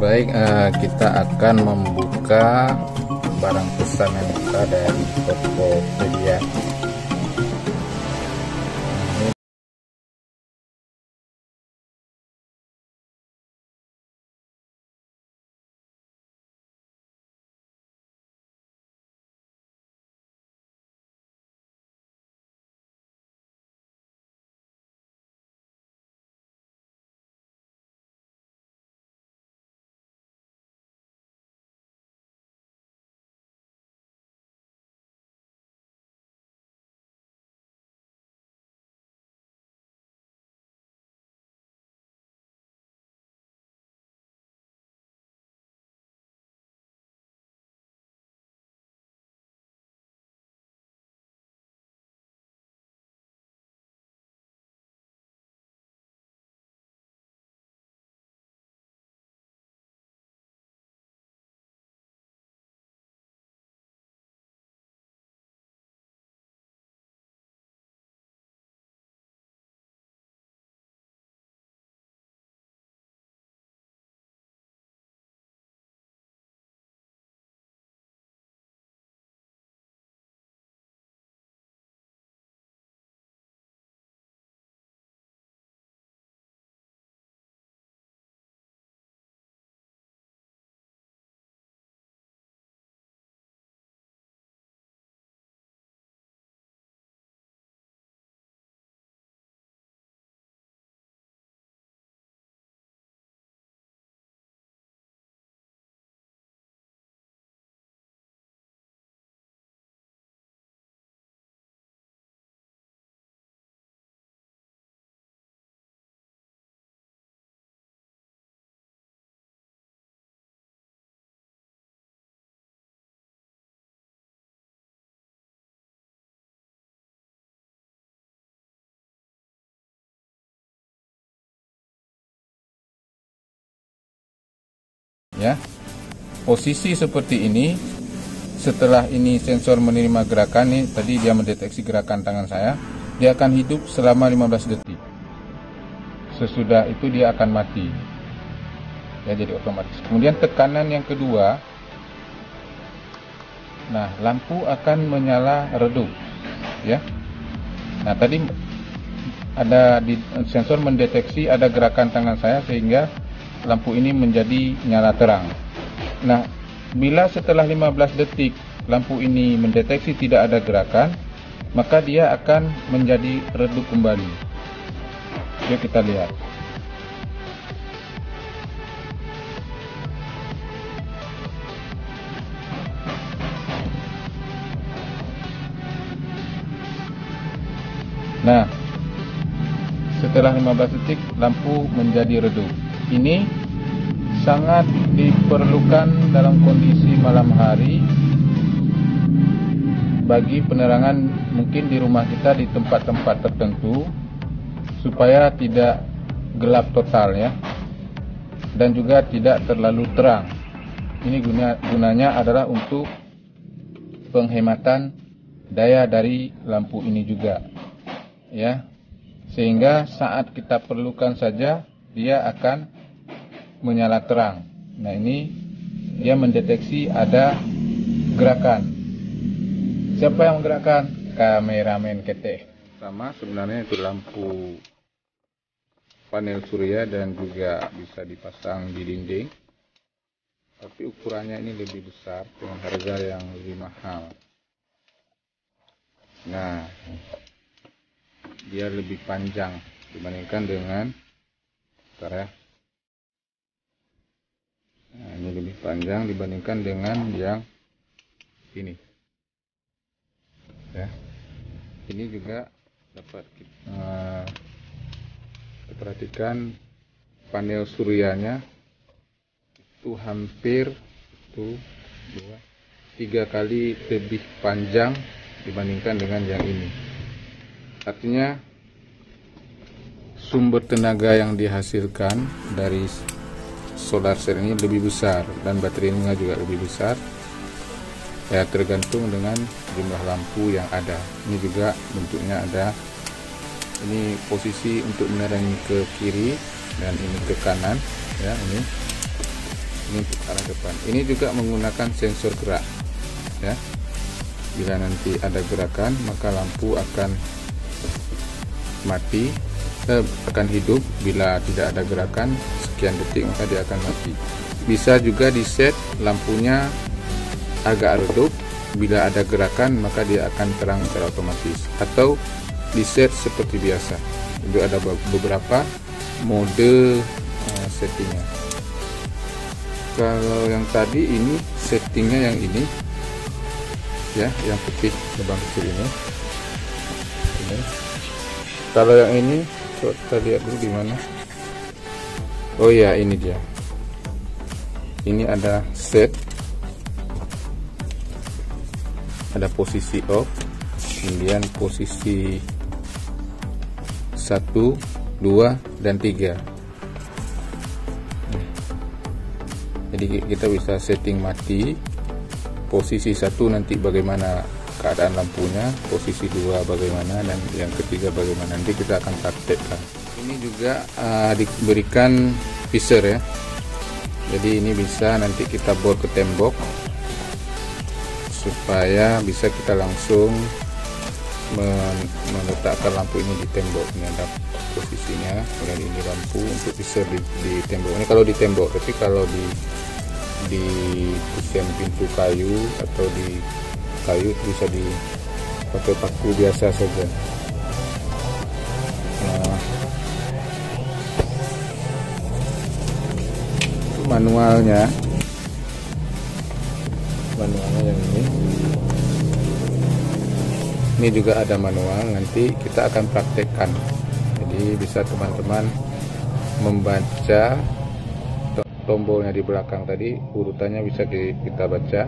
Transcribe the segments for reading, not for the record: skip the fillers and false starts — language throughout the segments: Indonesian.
Baik, kita akan membuka barang pesanan kita dari Tokopedia. Ya, posisi seperti ini. Setelah ini sensor menerima gerakan nih, tadi dia mendeteksi gerakan tangan saya, dia akan hidup selama 15 detik. Sesudah itu dia akan mati. Ya, jadi otomatis. Kemudian tekanan yang kedua, nah lampu akan menyala redup. Ya, nah tadi ada di sensor mendeteksi ada gerakan tangan saya sehingga lampu ini menjadi nyala terang. Nah, bila setelah 15 detik lampu ini mendeteksi tidak ada gerakan, maka dia akan menjadi redup kembali. Yuk kita lihat. Nah, setelah 15 detik lampu menjadi redup. Ini sangat diperlukan dalam kondisi malam hari bagi penerangan mungkin di rumah kita di tempat-tempat tertentu supaya tidak gelap total ya, dan juga tidak terlalu terang. Ini gunanya adalah untuk penghematan daya dari lampu ini juga ya, sehingga saat kita perlukan saja dia akan menyala terang. Nah, ini dia mendeteksi ada gerakan. Siapa yang menggerakkan? Kameramen kita. Sama sebenarnya itu lampu panel surya dan juga bisa dipasang di dinding. Tapi ukurannya ini lebih besar dengan harga yang lebih mahal. Nah, dia lebih panjang dibandingkan dengan bentar ya. Nah, ini lebih panjang dibandingkan dengan yang ini. Ya, ini juga dapat kita perhatikan panel suryanya itu hampir itu 3 kali lebih panjang dibandingkan dengan yang ini. Artinya sumber tenaga yang dihasilkan dari solar cell ini lebih besar dan baterainya juga lebih besar ya, tergantung dengan jumlah lampu yang ada. Ini juga bentuknya ada, ini posisi untuk menerangi ke kiri dan ini ke kanan ya, ini ini untuk arah depan. Ini juga menggunakan sensor gerak ya. Bila nanti ada gerakan maka lampu akan mati, akan hidup. Bila tidak ada gerakan sekian detik maka dia akan mati. Bisa juga di set lampunya agak redup, bila ada gerakan maka dia akan terang secara otomatis, atau di set seperti biasa. Itu ada beberapa mode settingnya. Kalau yang tadi ini settingnya yang ini ya, yang putih lubang kecil ini. Kalau yang ini kita lihat dulu di mana. Oh ya, ini dia. Ini ada set, ada posisi off, kemudian posisi 1, 2, dan 3. Jadi kita bisa setting mati. Posisi 1 nanti bagaimana keadaan lampunya, posisi 2 bagaimana, dan yang ketiga bagaimana. Nanti kita akan praktekkan. Ini juga diberikan visor ya. Jadi ini bisa nanti kita bor ke tembok supaya bisa kita langsung meletakkan lampu ini di tembok. Ini ada posisinya, kemudian ini lampu untuk visor di tembok. Ini kalau di tembok, tapi kalau di kusen pintu kayu atau di kayu bisa dipakai paku biasa saja. Nah, manualnya yang ini juga ada manual, nanti kita akan praktekkan. Jadi bisa teman-teman membaca tombolnya di belakang tadi, urutannya bisa kita baca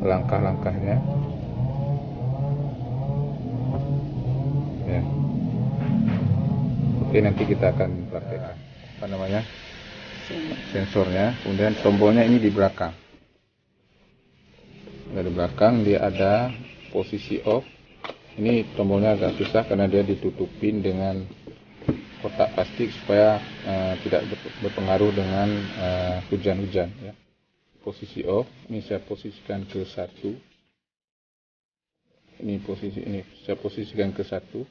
langkah-langkahnya ya. Oke, nanti kita akan praktekkan apa namanya sensornya. Kemudian tombolnya ini di belakang. Dari belakang dia ada posisi off. Ini tombolnya agak susah karena dia ditutupin dengan kotak plastik supaya tidak berpengaruh dengan hujan-hujan ya. Posisi off ini saya posisikan ke 1. Ini saya posisikan ke 1.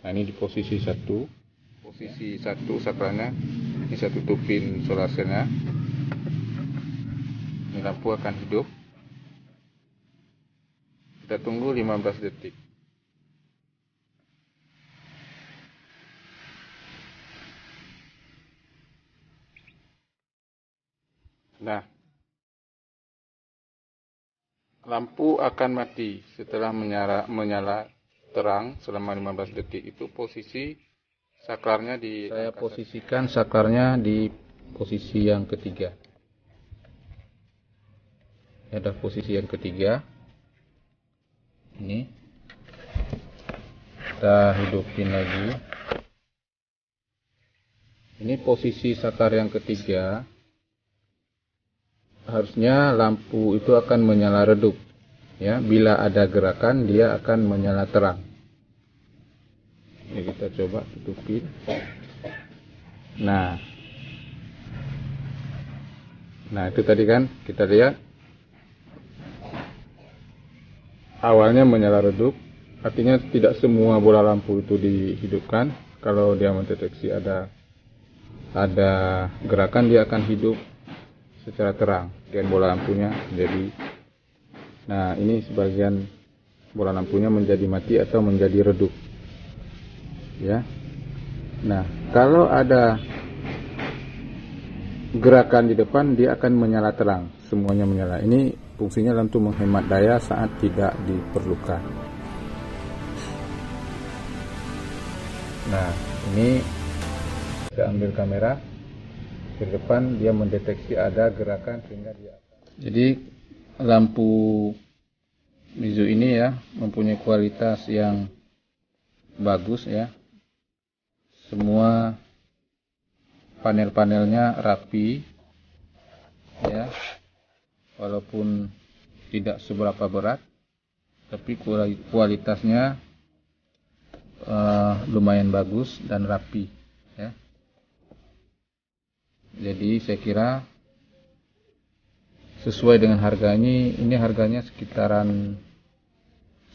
Nah, ini di posisi 1. Posisi 1 sakralnya ini saya tutupin solar cell-nya. Ini lampu akan hidup. Kita tunggu 15 detik. Nah, lampu akan mati setelah menyala terang selama 15 detik. Itu posisi saklarnya saya posisikan saklarnya di posisi yang ketiga. Ada posisi yang ketiga. Ini kita hidupin lagi. Ini posisi saklar yang ketiga. Harusnya lampu itu akan menyala redup ya. Bila ada gerakan dia akan menyala terang. Ini kita coba tutupin. Nah itu tadi kan kita lihat awalnya menyala redup, artinya tidak semua bola lampu itu dihidupkan. Kalau dia mendeteksi ada gerakan dia akan hidup secara terang dan bola lampunya menjadi, nah ini sebagian bola lampunya menjadi mati atau menjadi redup ya. Nah, kalau ada gerakan di depan dia akan menyala terang, semuanya menyala. Ini fungsinya untuk menghemat daya saat tidak diperlukan. Nah, ini saya ambil kamera ke depan, dia mendeteksi ada gerakan sehingga dia akan. Jadi lampu Mizu ini ya mempunyai kualitas yang bagus ya. Semua panel-panelnya rapi ya. Walaupun tidak seberapa berat, tapi kualitasnya lumayan bagus dan rapi ya. Jadi saya kira sesuai dengan harganya, ini harganya sekitaran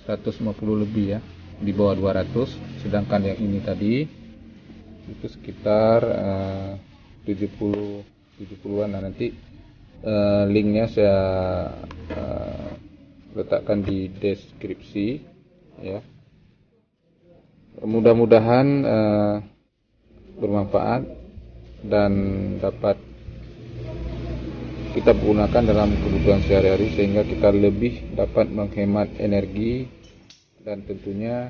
150 lebih ya, di bawah 200. Sedangkan yang ini tadi itu sekitar 70-an. Nah, nanti linknya saya letakkan di deskripsi ya. Mudah-mudahan bermanfaat dan dapat kita gunakan dalam kebutuhan sehari-hari, sehingga kita lebih dapat menghemat energi dan tentunya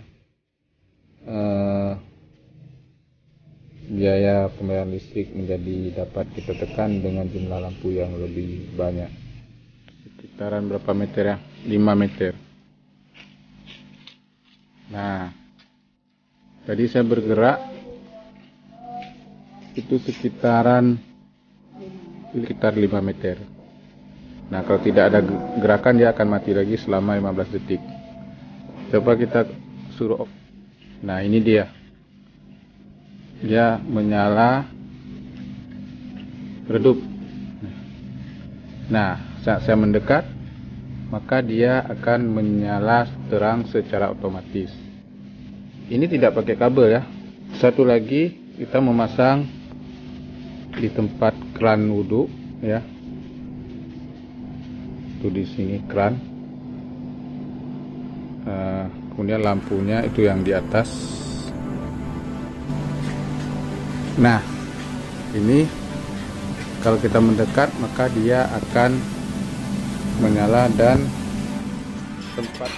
biaya pembayaran listrik menjadi dapat kita tekan dengan jumlah lampu yang lebih banyak. Sekitaran berapa meter ya? 5 meter. Nah, tadi saya bergerak itu sekitar 5 meter. Nah, kalau tidak ada gerakan dia akan mati lagi selama 15 detik. Coba kita suruh off. Nah, ini dia. Dia menyala redup. Nah, saat saya mendekat, maka dia akan menyala terang secara otomatis. Ini tidak pakai kabel ya. Satu lagi, kita memasang di tempat keran wudhu ya. Itu di sini keran. Kemudian lampunya itu yang di atas. Nah, ini kalau kita mendekat maka dia akan menyala dan tempat